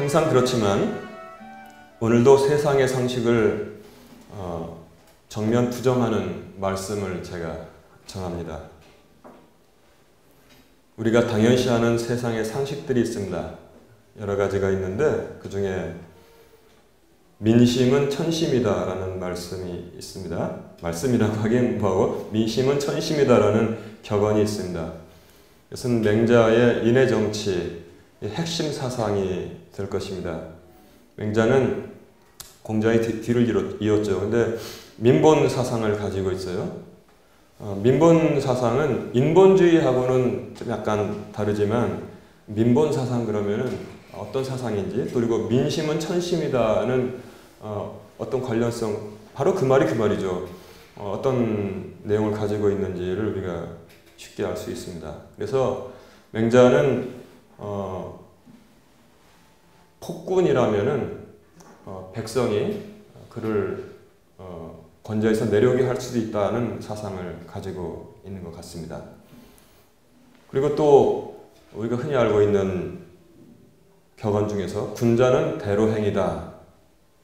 항상 그렇지만 오늘도 세상의 상식을 정면 부정하는 말씀을 제가 전합니다. 우리가 당연시하는 세상의 상식들이 있습니다. 여러 가지가 있는데 그 중에 민심은 천심이다 라는 말씀이 있습니다. 말씀이라고 하긴 뭐하고 민심은 천심이다 라는 격언이 있습니다. 이것은 맹자의 인해정치의 핵심 사상이 될 것입니다. 맹자는 공자의 뒤를 이었죠. 근데 민본 사상을 가지고 있어요. 민본 사상은 인본주의하고는 좀 약간 다르지만 민본 사상 그러면은 어떤 사상인지, 그리고 민심은 천심이다는 어떤 관련성, 바로 그 말이 그 말이죠. 어떤 내용을 가지고 있는지를 우리가 쉽게 알 수 있습니다. 그래서 맹자는 폭군이라면은 백성이 그를 권좌에서 내려오게 할 수도 있다는 사상을 가지고 있는 것 같습니다. 그리고 또 우리가 흔히 알고 있는 격언 중에서 군자는 대로행이다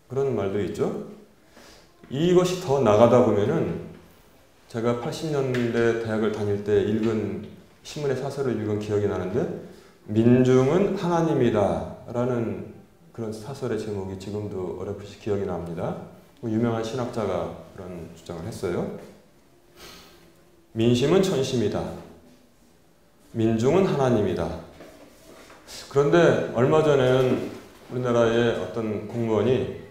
그런 말도 있죠. 이것이 더 나가다 보면은 제가 80년대 대학을 다닐 때 읽은 신문의 사설을 읽은 기억이 나는데 민중은 하나님이다 라는 그런 사설의 제목이 지금도 어렴풋이 기억이 납니다. 유명한 신학자가 그런 주장을 했어요. 민심은 천심이다. 민중은 하나님이다. 그런데 얼마 전에는 우리나라의 어떤 공무원이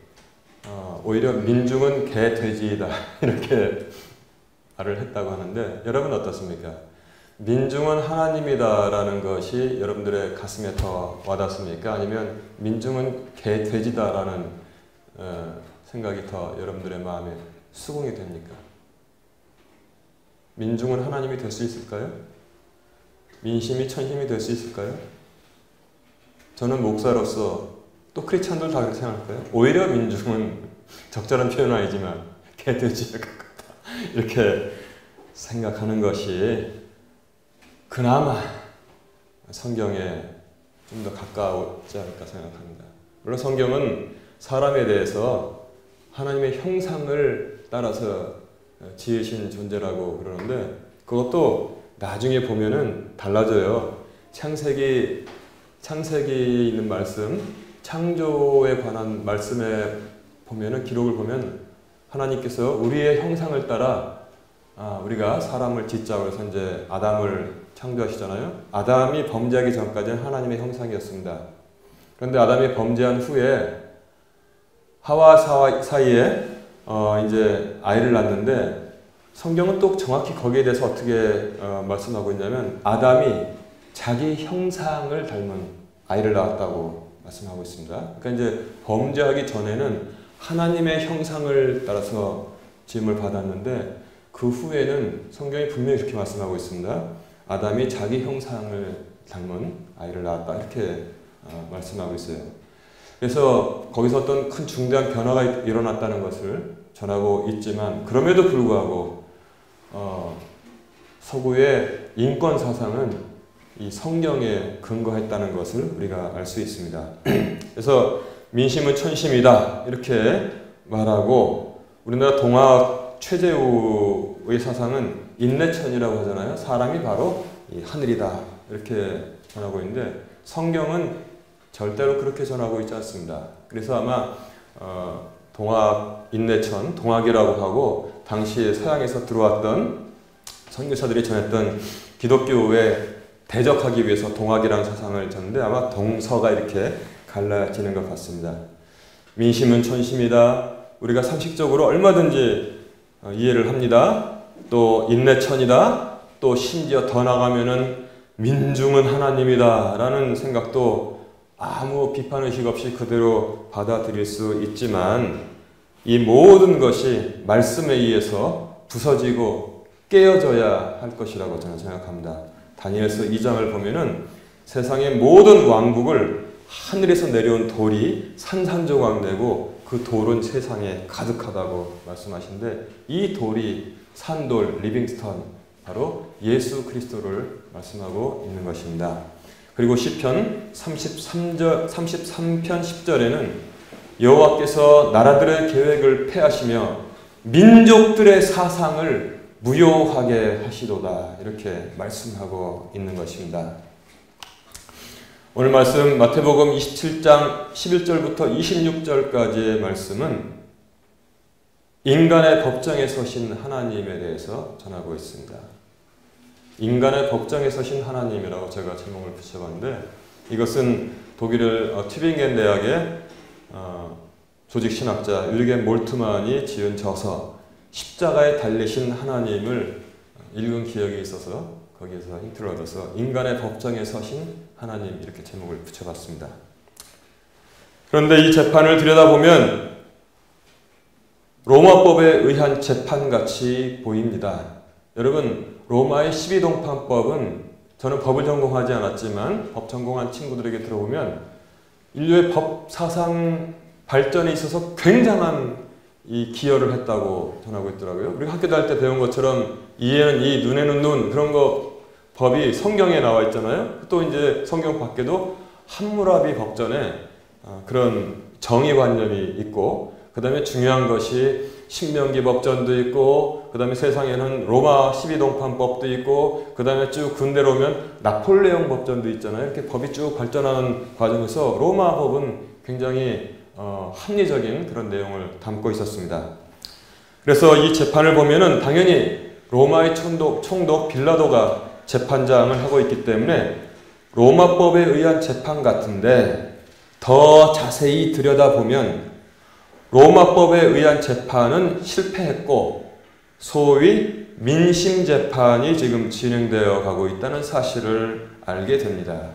오히려 민중은 개, 돼지이다 이렇게 말을 했다고 하는데 여러분 어떻습니까? 민중은 하나님이다 라는 것이 여러분들의 가슴에 더 와닿습니까? 아니면 민중은 개, 돼지다 라는 생각이 더 여러분들의 마음에 수긍이 됩니까? 민중은 하나님이 될 수 있을까요? 민심이 천심이 될 수 있을까요? 저는 목사로서 또 크리스찬들 다 그렇게 생각할까요? 오히려 민중은 적절한 표현은 아니지만 개, 돼지에 가깝다 이렇게 생각하는 것이 그나마 성경에 좀 더 가까웠지 않을까 생각합니다. 물론 성경은 사람에 대해서 하나님의 형상을 따라서 지으신 존재라고 그러는데 그것도 나중에 보면은 달라져요. 창세기 있는 말씀, 창조에 관한 말씀에 보면은 기록을 보면 하나님께서 우리의 형상을 따라 우리가 사람을 짓자고 해서 이제 아담을 창조하시잖아요. 아담이 범죄하기 전까지는 하나님의 형상이었습니다. 그런데 아담이 범죄한 후에 하와 사이에 이제 아이를 낳는데 성경은 또 정확히 거기에 대해서 어떻게 말씀하고 있냐면 아담이 자기 형상을 닮은 아이를 낳았다고 말씀하고 있습니다. 그러니까 이제 범죄하기 전에는 하나님의 형상을 따라서 지음을 받았는데 그 후에는 성경이 분명히 이렇게 말씀하고 있습니다. 아담이 자기 형상을 닮은 아이를 낳았다 이렇게 말씀하고 있어요. 그래서 거기서 어떤 큰 중대한 변화가 일어났다는 것을 전하고 있지만 그럼에도 불구하고 서구의 인권 사상은 이 성경에 근거했다는 것을 우리가 알 수 있습니다. 그래서 민심은 천심이다 이렇게 말하고 우리나라 동학 최재우의 사상은 인내천이라고 하잖아요. 사람이 바로 이 하늘이다 이렇게 전하고 있는데 성경은 절대로 그렇게 전하고 있지 않습니다. 그래서 아마 동학 인내천, 동학이라고 하고 당시에 서양에서 들어왔던 선교사들이 전했던 기독교에 대적하기 위해서 동학이라는 사상을 졌는데 아마 동서가 이렇게 갈라지는 것 같습니다. 민심은 천심이다. 우리가 상식적으로 얼마든지 이해를 합니다. 또 인내천이다. 또 심지어 더 나가면은 민중은 하나님이다 라는 생각도 아무 비판의식 없이 그대로 받아들일 수 있지만 이 모든 것이 말씀에 의해서 부서지고 깨어져야 할 것이라고 저는 생각합니다. 다니엘서 2장을 보면은 세상의 모든 왕국을 하늘에서 내려온 돌이 산산조각 내고 그 돌은 세상에 가득하다고 말씀하시는데 이 돌이 산돌, 리빙스턴 바로 예수 그리스도를 말씀하고 있는 것입니다. 그리고 시편 33편 10절에는 여호와께서 나라들의 계획을 폐하시며 민족들의 사상을 무효하게 하시도다. 이렇게 말씀하고 있는 것입니다. 오늘 말씀 마태복음 27장 11절부터 26절까지의 말씀은 인간의 법정에 서신 하나님에 대해서 전하고 있습니다. 인간의 법정에 서신 하나님이라고 제가 제목을 붙여봤는데, 이것은 독일 튜빙겐 대학의 조직신학자 율겐 몰트만이 지은 저서 십자가에 달리신 하나님을 읽은 기억이 있어서 거기에서 힌트를 얻어서 인간의 법정에 서신 하나님 이렇게 제목을 붙여봤습니다. 그런데 이 재판을 들여다보면 로마법에 의한 재판같이 보입니다. 여러분, 로마의 12동판법은 저는 법을 전공하지 않았지만 법 전공한 친구들에게 들어보면 인류의 법 사상 발전에 있어서 굉장한 이 기여를 했다고 전하고 있더라고요. 우리가 학교 다닐 때 배운 것처럼 이에는 이, 눈에는 눈, 그런 거 법이 성경에 나와 있잖아요. 또 이제 성경 밖에도 함무라비 법전에 그런 정의관념이 있고, 그 다음에 중요한 것이 신명기 법전도 있고, 그 다음에 세상에는 로마 12동판법도 있고, 그 다음에 쭉 근대로 오면 나폴레옹 법전도 있잖아요. 이렇게 법이 쭉 발전하는 과정에서 로마 법은 굉장히 합리적인 그런 내용을 담고 있었습니다. 그래서 이 재판을 보면은 당연히 로마의 총독 빌라도가 재판장을 하고 있기 때문에 로마법에 의한 재판 같은데, 더 자세히 들여다보면 로마법에 의한 재판은 실패했고 소위 민심재판이 지금 진행되어 가고 있다는 사실을 알게 됩니다.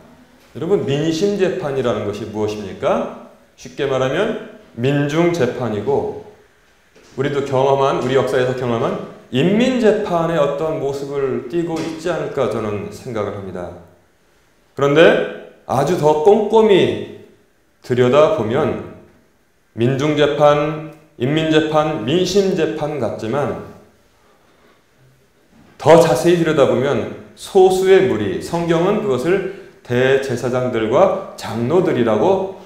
여러분, 민심재판이라는 것이 무엇입니까? 쉽게 말하면 민중재판이고, 우리도 경험한, 우리 역사에서 경험한 인민재판의 어떤 모습을 띠고 있지 않을까 저는 생각을 합니다. 그런데 아주 더 꼼꼼히 들여다보면 민중재판, 인민재판, 민심재판 같지만 더 자세히 들여다보면 소수의 무리, 성경은 그것을 대제사장들과 장로들이라고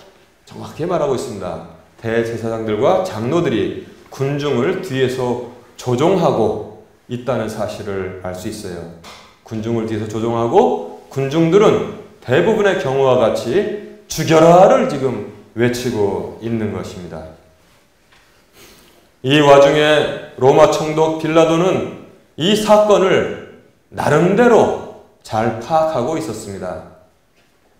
정확히 말하고 있습니다. 대제사장들과 장로들이 군중을 뒤에서 조종하고 있다는 사실을 알 수 있어요. 군중을 뒤에서 조종하고 군중들은 대부분의 경우와 같이 죽여라를 지금 외치고 있는 것입니다. 이 와중에 로마 총독 빌라도는 이 사건을 나름대로 잘 파악하고 있었습니다.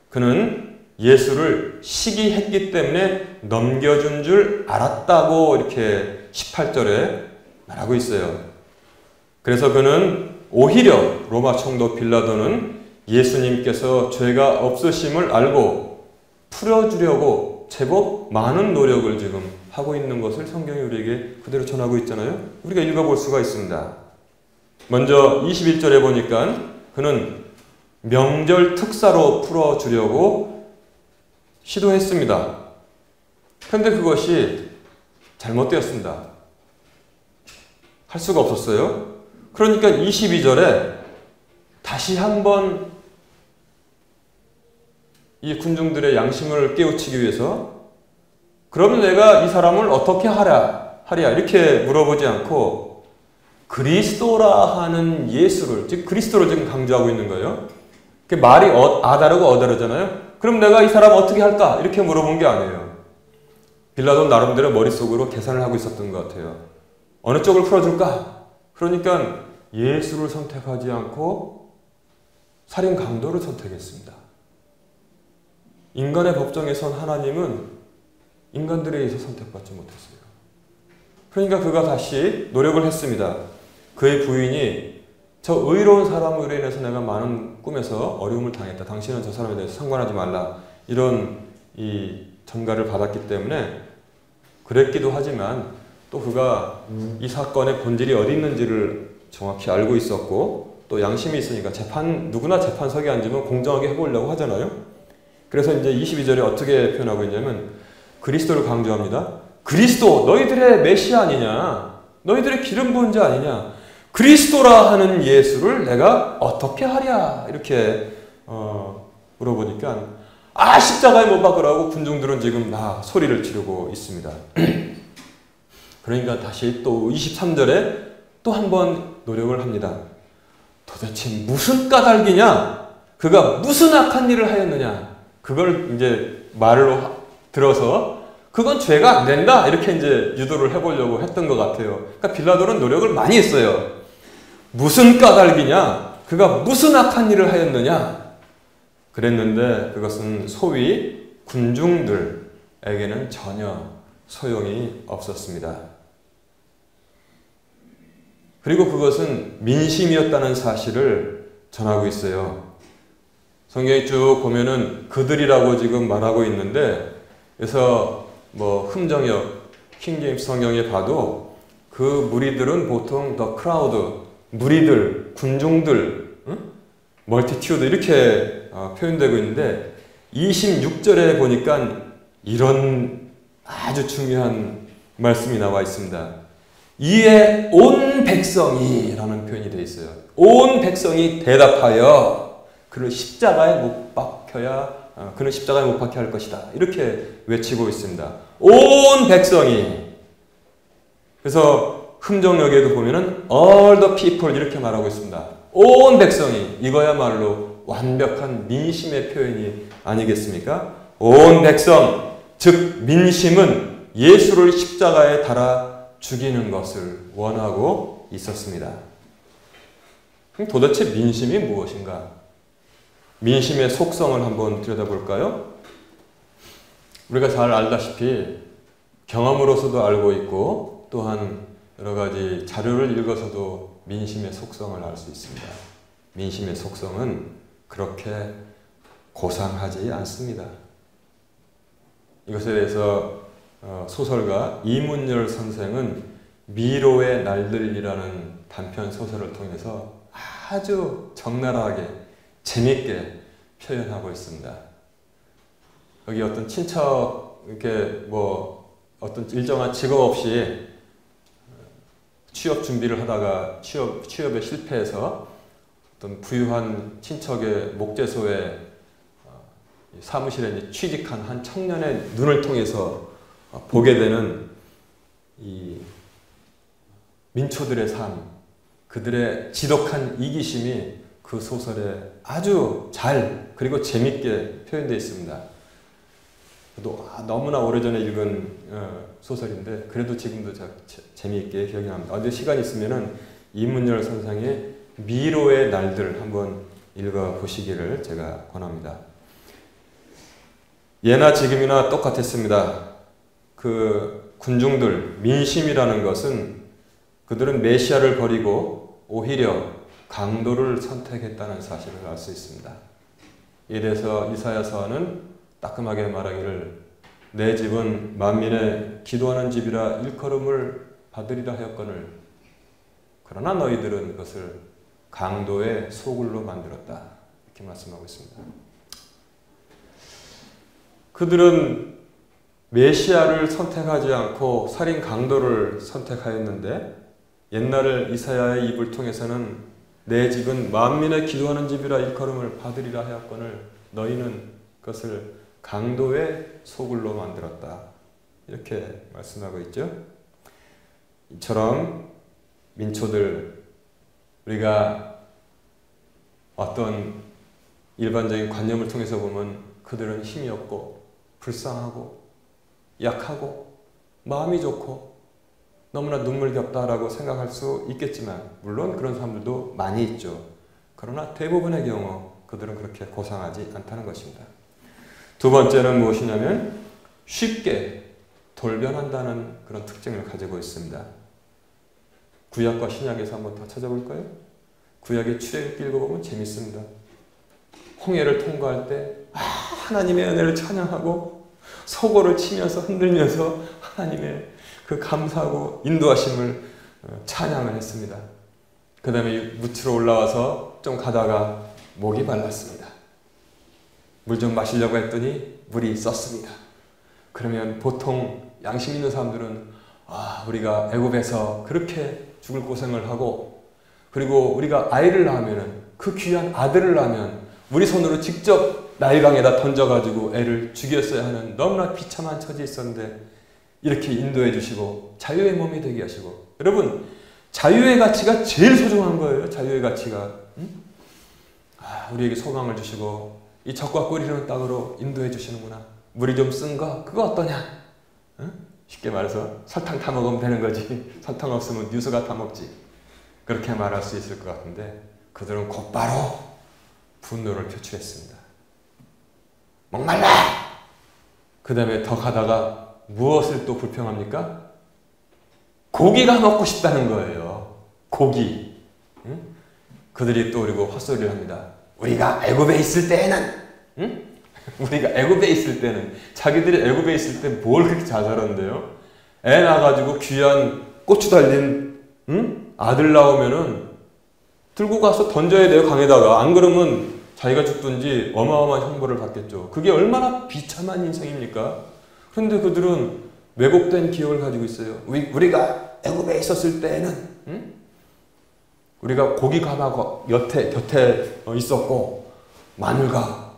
그는 예수를 시기했기 때문에 넘겨준 줄 알았다고 이렇게 18절에 말하고 있어요. 그래서 그는 오히려 로마 총독 빌라도는 예수님께서 죄가 없으심을 알고 풀어주려고 제법 많은 노력을 지금 하고 있는 것을 성경이 우리에게 그대로 전하고 있잖아요. 우리가 읽어볼 수가 있습니다. 먼저 21절에 보니까 그는 명절 특사로 풀어주려고 시도했습니다. 그런데 그것이 잘못되었습니다. 할 수가 없었어요. 그러니까 22절에 다시 한번 이 군중들의 양심을 깨우치기 위해서 그러면 내가 이 사람을 어떻게 하랴 이렇게 물어보지 않고 그리스도라 하는 예수를, 즉 그리스도를 지금 강조하고 있는 거예요. 그 말이 아다르고 어다르잖아요. 그럼 내가 이 사람 어떻게 할까? 이렇게 물어본 게 아니에요. 빌라도는 나름대로 머릿속으로 계산을 하고 있었던 것 같아요. 어느 쪽을 풀어줄까? 그러니까 예수를 선택하지 않고 살인 강도를 선택했습니다. 인간의 법정에 선 하나님은 인간들에 의해서 선택받지 못했어요. 그러니까 그가 다시 노력을 했습니다. 그의 부인이 저 의로운 사람으로 인해서 내가 많은 꿈에서 어려움을 당했다. 당신은 저 사람에 대해서 상관하지 말라. 이런 이 전가를 받았기 때문에 그랬기도 하지만 또 그가 이 사건의 본질이 어디 있는지를 정확히 알고 있었고 또 양심이 있으니까 누구나 재판석에 앉으면 공정하게 해보려고 하잖아요. 그래서 이제 22절에 어떻게 표현하고 있냐면 그리스도를 강조합니다. 그리스도, 너희들의 메시아 아니냐? 너희들의 기름 부은 자 아니냐? 그리스도라 하는 예수를 내가 어떻게 하랴? 이렇게 물어보니까 십자가에 못 박으라고 군중들은 지금 소리를 지르고 있습니다. 그러니까 다시 또 23절에 또 한 번 노력을 합니다. 도대체 무슨 까닭이냐? 그가 무슨 악한 일을 하였느냐? 그걸 이제 말로 들어서 그건 죄가 안 된다 이렇게 이제 유도를 해보려고 했던 것 같아요. 그러니까 빌라도는 노력을 많이 했어요. 무슨 까닭이냐? 그가 무슨 악한 일을 하였느냐? 그랬는데 그것은 소위 군중들에게는 전혀 소용이 없었습니다. 그리고 그것은 민심이었다는 사실을 전하고 있어요. 성경에 쭉 보면은 그들이라고 지금 말하고 있는데, 그래서 흠정역, 킹제임스 성경에 봐도 그 무리들은 보통 the crowd, 무리들, 군중들, 멀티튜드 이렇게 표현되고 있는데 26절에 보니까 이런 아주 중요한 말씀이 나와 있습니다. 이에 온 백성이 라는 표현이 되어 있어요. 온 백성이 대답하여 그를 십자가에 못 박혀야 그는 십자가에 못 박혀야 할 것이다. 이렇게 외치고 있습니다. 온 백성이. 그래서 흠정역에도 보면은 all the people 이렇게 말하고 있습니다. 온 백성이. 이거야말로 완벽한 민심의 표현이 아니겠습니까? 온 백성, 즉 민심은 예수를 십자가에 달아 죽이는 것을 원하고 있었습니다. 그럼 도대체 민심이 무엇인가? 민심의 속성을 한번 들여다볼까요? 우리가 잘 알다시피 경험으로서도 알고 있고 또한 여러 가지 자료를 읽어서도 민심의 속성을 알 수 있습니다. 민심의 속성은 그렇게 고상하지 않습니다. 이것에 대해서 소설가 이문열 선생은 미로의 날들이라는 단편 소설을 통해서 아주 적나라하게 재밌게 표현하고 있습니다. 여기 어떤 친척 이렇게 어떤 일정한 직업 없이 취업 준비를 하다가 취업에 실패해서 어떤 부유한 친척의 목재소에 사무실에 취직한 한 청년의 눈을 통해서 보게 되는 이 민초들의 삶, 그들의 지독한 이기심이 그 소설에 아주 잘 그리고 재밌게 표현되어 있습니다. 너무나 오래전에 읽은 소설인데 그래도 지금도 재미있게 기억이 납니다. 어디 시간 있으면은 이문열 선생의 미로의 날들 한번 읽어보시기를 제가 권합니다. 예나 지금이나 똑같았습니다. 그 군중들, 민심이라는 것은 그들은 메시아를 버리고 오히려 강도를 선택했다는 사실을 알 수 있습니다. 이에 대해서 이사야서는 따끔하게 말하기를 내 집은 만민의 기도하는 집이라 일컬음을 받으리라 하였거늘 그러나 너희들은 그것을 강도의 소굴로 만들었다. 이렇게 말씀하고 있습니다. 그들은 메시아를 선택하지 않고 살인 강도를 선택하였는데 옛날 이사야의 입을 통해서는 내 집은 만민의 기도하는 집이라 일컬음을 받으리라 하였거늘 너희는 그것을 강도의 소굴로 만들었다. 이렇게 말씀하고 있죠. 이처럼 민초들 우리가 어떤 일반적인 관념을 통해서 보면 그들은 힘이 없고 불쌍하고 약하고 마음이 좋고 너무나 눈물겹다라고 생각할 수 있겠지만 물론 그런 사람들도 많이 있죠. 그러나 대부분의 경우 그들은 그렇게 고상하지 않다는 것입니다. 두 번째는 무엇이냐면 쉽게 돌변한다는 그런 특징을 가지고 있습니다. 구약과 신약에서 한번 더 찾아볼까요? 구약의 출애굽기 읽어보면 재밌습니다. 홍해를 통과할 때 하나님의 은혜를 찬양하고 소고를 치면서 흔들면서 하나님의 그 감사하고 인도하심을 찬양을 했습니다. 그 다음에 무치로 올라와서 좀 가다가 목이 말랐습니다. 물 좀 마시려고 했더니 물이 썼습니다. 그러면 보통 양심 있는 사람들은 우리가 애굽에서 그렇게 죽을 고생을 하고 그리고 우리가 아이를 낳으면 그 귀한 아들을 낳으면 우리 손으로 직접 나일강에다 던져가지고 애를 죽였어야 하는 너무나 비참한 처지에 있었는데 이렇게 인도해 주시고 자유의 몸이 되게 하시고, 여러분 자유의 가치가 제일 소중한 거예요. 자유의 가치가. 우리에게 소망을 주시고 이 젖과 꿀 흐르는 땅으로 인도해 주시는구나. 물이 좀 쓴 거 그거 어떠냐? 쉽게 말해서 설탕 타 먹으면 되는 거지. 설탕 없으면 뉴스가 타 먹지. 그렇게 말할 수 있을 것 같은데 그들은 곧바로 분노를 표출했습니다. 목말라! 그 다음에 더 가다가 무엇을 또 불평합니까? 고기가 먹고 싶다는 거예요. 고기. 그들이 또 그리고 헛소리를 합니다. 우리가 애굽에 있을 때에는, 우리가 애굽에 있을 때는, 자기들이 애굽에 있을 때 뭘 그렇게 잘 살았는데요? 애 낳아가지고 귀한 고추 달린 아들 나오면은 들고 가서 던져야 돼요, 강에다가. 안 그러면 자기가 죽든지 어마어마한 형벌을 받겠죠. 그게 얼마나 비참한 인생입니까? 그런데 그들은 왜곡된 기억을 가지고 있어요. 우리가 애굽에 있었을 때에는 우리가 고기 가마가 곁에 있었고 마늘과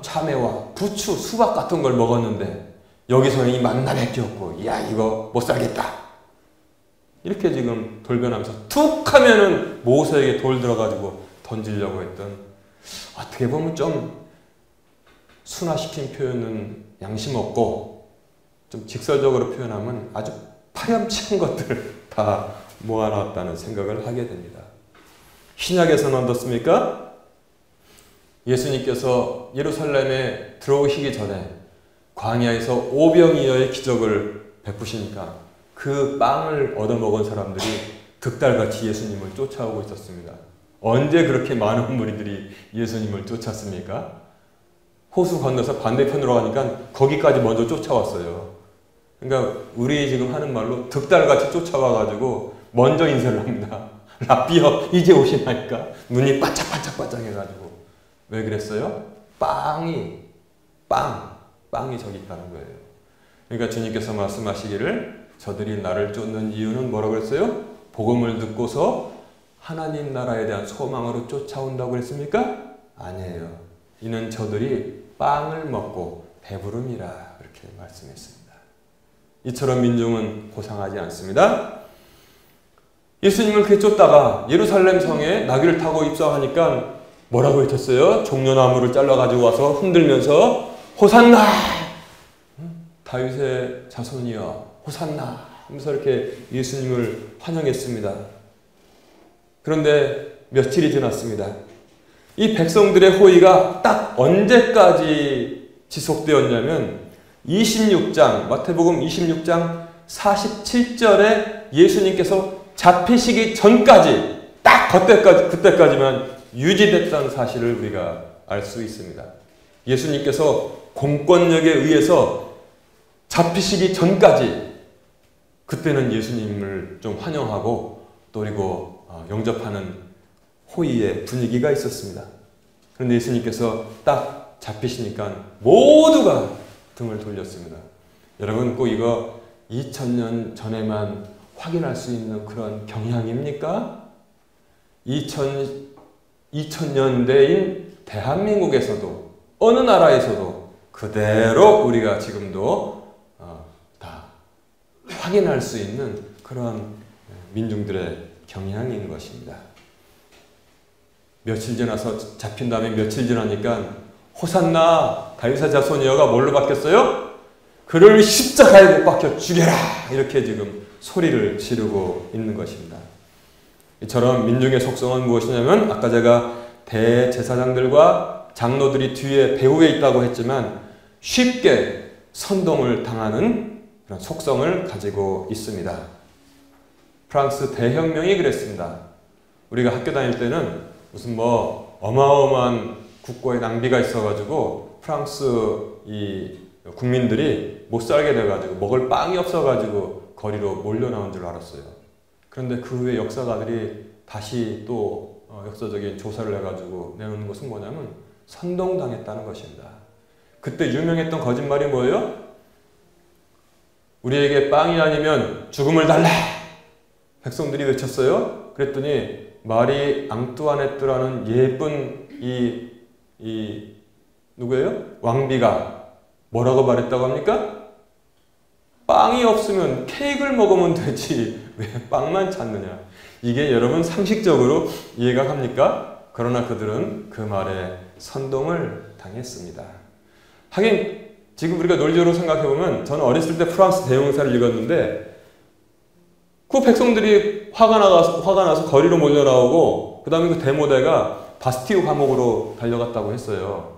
참외와 부추, 수박 같은 걸 먹었는데 여기서는 이 만나밖에 없고 야 이거 못 살겠다. 이렇게 지금 돌변하면서 툭 하면은 모세에게 돌 들어가지고 던지려고 했던, 어떻게 보면 좀 순화시킨 표현은 양심 없고 좀 직설적으로 표현하면 아주 파렴치한 것들을 다 모아놨다는 생각을 하게 됩니다. 신약에서는 어떻습니까? 예수님께서 예루살렘에 들어오시기 전에 광야에서 오병이어의 기적을 베푸시니까 그 빵을 얻어먹은 사람들이 득달같이 예수님을 쫓아오고 있었습니다. 언제 그렇게 많은 무리들이 예수님을 쫓았습니까? 호수 건너서 반대편으로 가니까 거기까지 먼저 쫓아왔어요. 그러니까 우리 지금 하는 말로 득달같이 쫓아와가지고 먼저 인사를 합니다. 라비어 이제 오시나니까 눈이 반짝반짝반짝 해가지고. 왜 그랬어요? 빵이 저기 있다는 거예요. 그러니까 주님께서 말씀하시기를 저들이 나를 쫓는 이유는 뭐라고 그랬어요? 복음을 듣고서 하나님 나라에 대한 소망으로 쫓아온다고 그랬습니까? 아니에요. 이는 저들이 빵을 먹고 배부름이라 그렇게 말씀했습니다. 이처럼 민중은 고상하지 않습니다. 예수님을 그렇게 쫓다가 예루살렘 성에 나귀를 타고 입성하니까 뭐라고 외쳤어요? 종려나무를 잘라가지고 와서 흔들면서 호산나! 다윗의 자손이여 호산나! 하면서 이렇게 예수님을 환영했습니다. 그런데 며칠이 지났습니다. 이 백성들의 호의가 딱 언제까지 지속되었냐면 26장, 마태복음 26장 47절에 예수님께서 잡히시기 전까지 딱 그때까지만 유지됐다는 사실을 우리가 알 수 있습니다. 예수님께서 공권력에 의해서 잡히시기 전까지 그때는 예수님을 좀 환영하고 또 그리고 영접하는 호의의 분위기가 있었습니다. 그런데 예수님께서 딱 잡히시니까 모두가 등을 돌렸습니다. 여러분 꼭 이거 2000년 전에만 확인할 수 있는 그런 경향입니까? 2000년대인 대한민국에서도 어느 나라에서도 그대로 우리가 지금도 다 확인할 수 있는 그런 민중들의 경향인 것입니다. 며칠 지나서 잡힌 다음에 며칠 지나니까 호산나 다윗의 자손이여가 뭘로 바뀌었어요? 그를 십자가에 못 박혀 죽여라 이렇게 지금 소리를 지르고 있는 것입니다. 이처럼 민중의 속성은 무엇이냐면 아까 제가 대제사장들과 장로들이 뒤에 배후에 있다고 했지만 쉽게 선동을 당하는 그런 속성을 가지고 있습니다. 프랑스 대혁명이 그랬습니다. 우리가 학교 다닐 때는 무슨 뭐 어마어마한 국고의 낭비가 있어가지고 프랑스 이 국민들이 못 살게 돼가지고 먹을 빵이 없어가지고 거리로 몰려 나온 줄 알았어요. 그런데 그 후에 역사가들이 다시 또 역사적인 조사를 해가지고 내놓는 것은 뭐냐면 선동당했다는 것입니다. 그때 유명했던 거짓말이 뭐예요? 우리에게 빵이 아니면 죽음을 달라! 백성들이 외쳤어요. 그랬더니 마리 앙뚜아네트라는 예쁜 이 이 누구예요? 왕비가 뭐라고 말했다고 합니까? 빵이 없으면 케이크를 먹으면 되지 왜 빵만 찾느냐. 이게 여러분 상식적으로 이해가 갑니까? 그러나 그들은 그 말에 선동을 당했습니다. 하긴 지금 우리가 논리적으로 생각해보면 저는 어렸을 때 프랑스 대명사를 읽었는데 그 백성들이 화가 나서 거리로 몰려나오고 그 다음에 그 대모대가 바스티유 감옥으로 달려갔다고 했어요.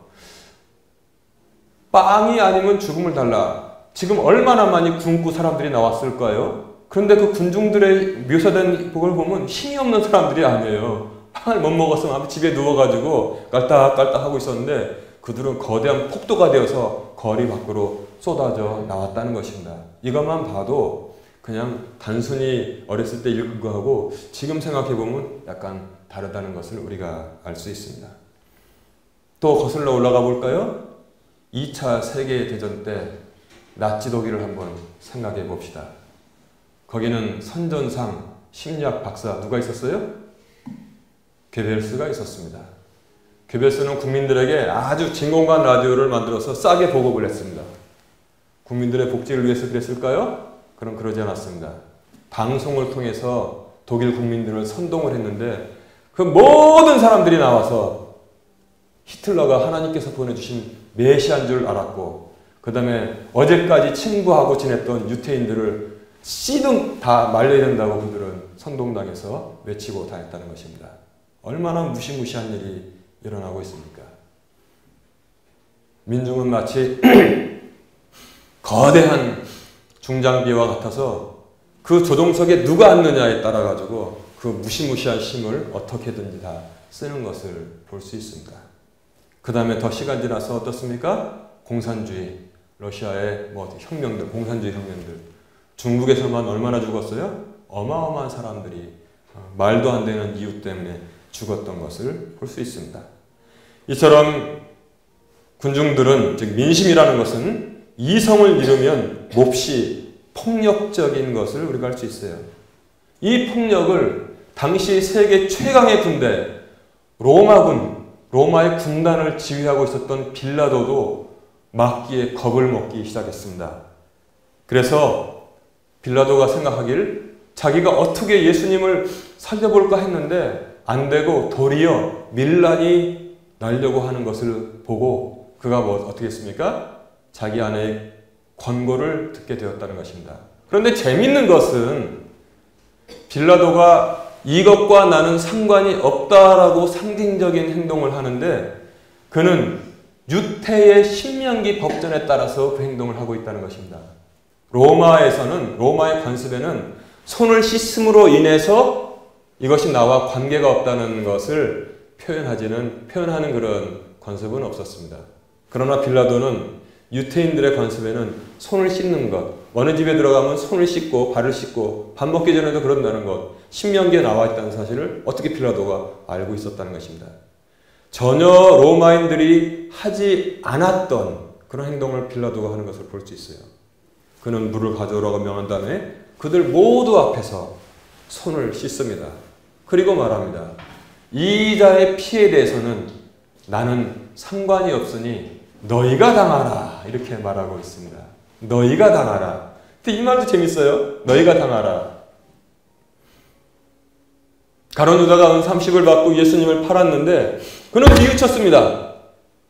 빵이 아니면 죽음을 달라. 지금 얼마나 많이 굶고 사람들이 나왔을까요? 그런데 그 군중들의 묘사된 그걸 보면 힘이 없는 사람들이 아니에요. 빵을 못 먹었으면 집에 누워가지고 깔딱깔딱 하고 있었는데 그들은 거대한 폭도가 되어서 거리 밖으로 쏟아져 나왔다는 것입니다. 이것만 봐도 그냥 단순히 어렸을 때 읽은 거하고 지금 생각해보면 약간 다르다는 것을 우리가 알 수 있습니다. 또 거슬러 올라가 볼까요? 2차 세계대전 때 나치 독일을 한번 생각해 봅시다. 거기는 선전상 심리학 박사 누가 있었어요? 괴벨스가 있었습니다. 괴벨스는 국민들에게 아주 진공관 라디오를 만들어서 싸게 보급을 했습니다. 국민들의 복지를 위해서 그랬을까요? 그럼 그러지 않았습니다. 방송을 통해서 독일 국민들을 선동을 했는데 그 모든 사람들이 나와서 히틀러가 하나님께서 보내주신 메시아인 줄 알았고 그 다음에 어제까지 친구하고 지냈던 유태인들을 씨등 다 말려야 된다고 그들은 선동당해서 외치고 다녔다는 것입니다. 얼마나 무시무시한 일이 일어나고 있습니까? 민중은 마치 거대한 중장비와 같아서 그 조종석에 누가 앉느냐에 따라 가지고 그 무시무시한 힘을 어떻게든지 다 쓰는 것을 볼 수 있습니다. 그 다음에 더 시간 지나서 어떻습니까? 공산주의, 러시아의 혁명들, 공산주의 혁명들. 중국에서만 얼마나 죽었어요? 어마어마한 사람들이 말도 안 되는 이유 때문에 죽었던 것을 볼 수 있습니다. 이처럼 군중들은, 즉 민심이라는 것은 이성을 잃으면 몹시 폭력적인 것을 우리가 알 수 있어요. 이 폭력을 당시 세계 최강의 군대, 로마의 군단을 지휘하고 있었던 빌라도도 막기에 겁을 먹기 시작했습니다. 그래서 빌라도가 생각하길 자기가 어떻게 예수님을 살려볼까 했는데 안 되고 도리어 밀란이 나려고 하는 것을 보고 그가 어떻게 했습니까? 자기 아내의 권고를 듣게 되었다는 것입니다. 그런데 재밌는 것은 빌라도가 이것과 나는 상관이 없다라고 상징적인 행동을 하는데 그는 유태의 신명기 법전에 따라서 그 행동을 하고 있다는 것입니다. 로마의 관습에는 손을 씻음으로 인해서 이것이 나와 관계가 없다는 것을 표현하는 그런 관습은 없었습니다. 그러나 빌라도는 유태인들의 관습에는 손을 씻는 것, 어느 집에 들어가면 손을 씻고 발을 씻고 밥 먹기 전에도 그런다는 것, 신명기에 나와 있다는 사실을 어떻게 빌라도가 알고 있었다는 것입니다. 전혀 로마인들이 하지 않았던 그런 행동을 빌라도가 하는 것을 볼 수 있어요. 그는 물을 가져오라고 명한 다음에 그들 모두 앞에서 손을 씻습니다. 그리고 말합니다. 이 자의 피에 대해서는 나는 상관이 없으니 너희가 당하라. 이렇게 말하고 있습니다. 너희가 당하라. 근데 이 말도 재밌어요. 너희가 당하라. 가룟 유다가 은 30을 받고 예수님을 팔았는데 그는 뉘우쳤습니다.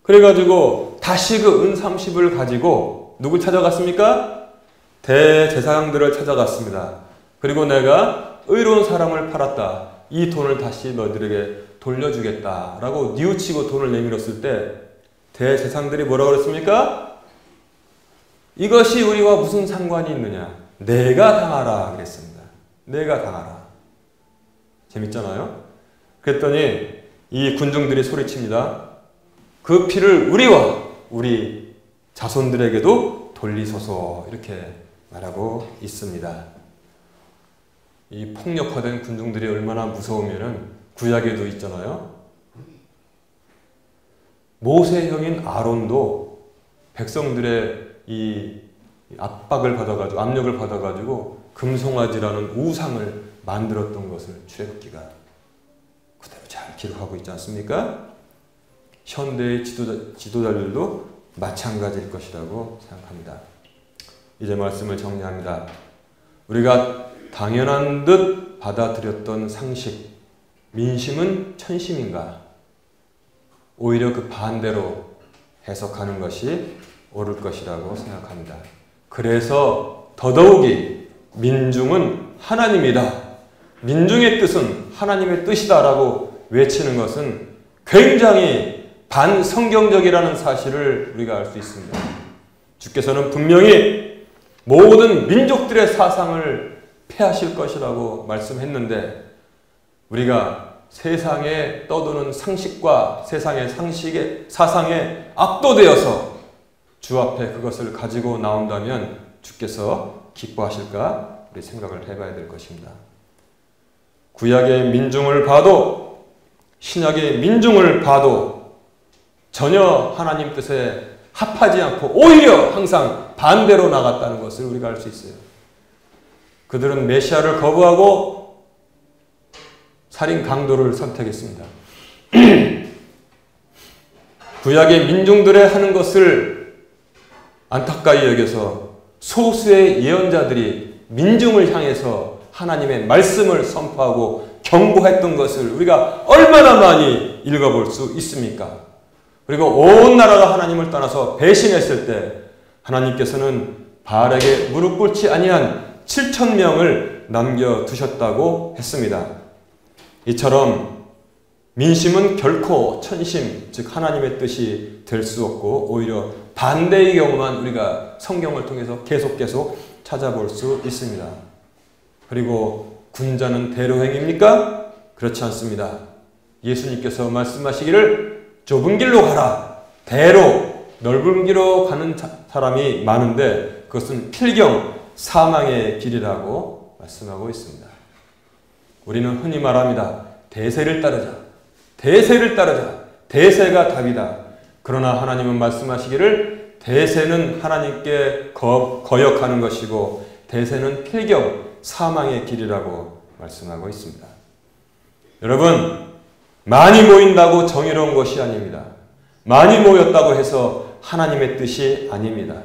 그래가지고 다시 그 은 30을 가지고 누굴 찾아갔습니까? 대제사장들을 찾아갔습니다. 그리고 내가 의로운 사람을 팔았다. 이 돈을 다시 너희들에게 돌려주겠다라고 뉘우치고 돈을 내밀었을 때 대제사장들이 뭐라고 그랬습니까? 이것이 우리와 무슨 상관이 있느냐? 내가 당하라 그랬습니다. 내가 당하라. 재밌잖아요? 그랬더니 이 군중들이 소리칩니다. 그 피를 우리와 우리 자손들에게도 돌리소서 이렇게 말하고 있습니다. 이 폭력화된 군중들이 얼마나 무서우면은 구약에도 있잖아요. 모세의 형인 아론도 백성들의 이 압력을 받아가지고 금송아지라는 우상을 만들었던 것을 출애굽기가 그대로 잘 기록하고 있지 않습니까? 현대의 지도자들도 마찬가지일 것이라고 생각합니다. 이제 말씀을 정리합니다. 우리가 당연한 듯 받아들였던 상식, 민심은 천심인가? 오히려 그 반대로 해석하는 것이 옳을 것이라고 생각합니다. 그래서 더더욱이 민중은 하나님이다. 민중의 뜻은 하나님의 뜻이다라고 외치는 것은 굉장히 반성경적이라는 사실을 우리가 알 수 있습니다. 주께서는 분명히 모든 민족들의 사상을 폐하실 것이라고 말씀했는데 우리가 세상에 떠도는 상식과 세상의 사상에 압도되어서 주 앞에 그것을 가지고 나온다면 주께서 기뻐하실까? 우리 생각을 해봐야 될 것입니다. 구약의 민중을 봐도 신약의 민중을 봐도 전혀 하나님 뜻에 합하지 않고 오히려 항상 반대로 나갔다는 것을 우리가 알 수 있어요. 그들은 메시아를 거부하고 살인 강도를 선택했습니다. 구약의 민중들의 하는 것을 안타까이 여겨서 소수의 예언자들이 민중을 향해서 하나님의 말씀을 선포하고 경고했던 것을 우리가 얼마나 많이 읽어볼 수 있습니까? 그리고 온 나라가 하나님을 떠나서 배신했을 때 하나님께서는 바알에게 무릎 꿇지 아니한 7,000명을 남겨두셨다고 했습니다. 이처럼 민심은 결코 천심, 즉 하나님의 뜻이 될 수 없고 오히려 반대의 경우만 우리가 성경을 통해서 계속 찾아볼 수 있습니다. 그리고 군자는 대로 행입니까? 그렇지 않습니다. 예수님께서 말씀하시기를 좁은 길로 가라. 대로 넓은 길로 가는 사람이 많은데 그것은 필경 사망의 길이라고 말씀하고 있습니다. 우리는 흔히 말합니다. 대세를 따르자. 대세를 따르자. 대세가 답이다. 그러나 하나님은 말씀하시기를 대세는 하나님께 거역하는 것이고 대세는 필경 사망의 길이라고 말씀하고 있습니다. 여러분, 많이 모인다고 정의로운 것이 아닙니다. 많이 모였다고 해서 하나님의 뜻이 아닙니다.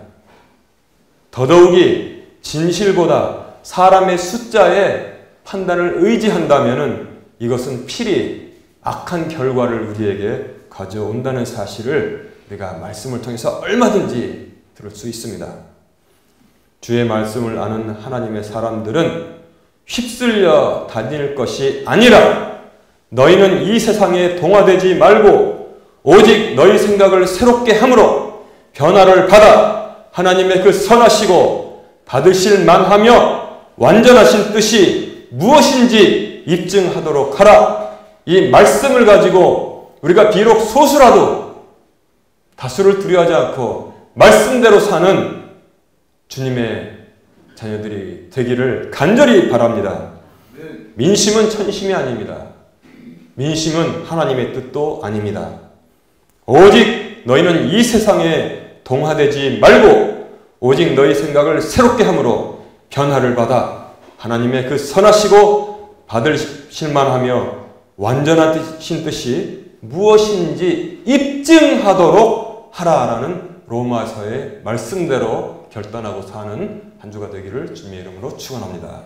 더더욱이 진실보다 사람의 숫자에 판단을 의지한다면 이것은 필히 악한 결과를 우리에게 가져온다는 사실을 우리가 말씀을 통해서 얼마든지 들을 수 있습니다. 주의 말씀을 아는 하나님의 사람들은 휩쓸려 다닐 것이 아니라 너희는 이 세상에 동화되지 말고 오직 너희 생각을 새롭게 함으로 변화를 받아 하나님의 그 선하시고 받으실 만하며 완전하신 뜻이 무엇인지 입증하도록 하라. 이 말씀을 가지고 우리가 비록 소수라도 다수를 두려워하지 않고 말씀대로 사는 주님의 자녀들이 되기를 간절히 바랍니다. 민심은 천심이 아닙니다. 민심은 하나님의 뜻도 아닙니다. 오직 너희는 이 세상에 동화되지 말고 오직 너희 생각을 새롭게 함으로 변화를 받아 하나님의 그 선하시고 받으실 만하며 완전하신 뜻이 무엇인지 입증하도록 하라라는 로마서의 말씀대로 결단하고 사는 한 주가 되기를 주님의 이름으로 축원합니다.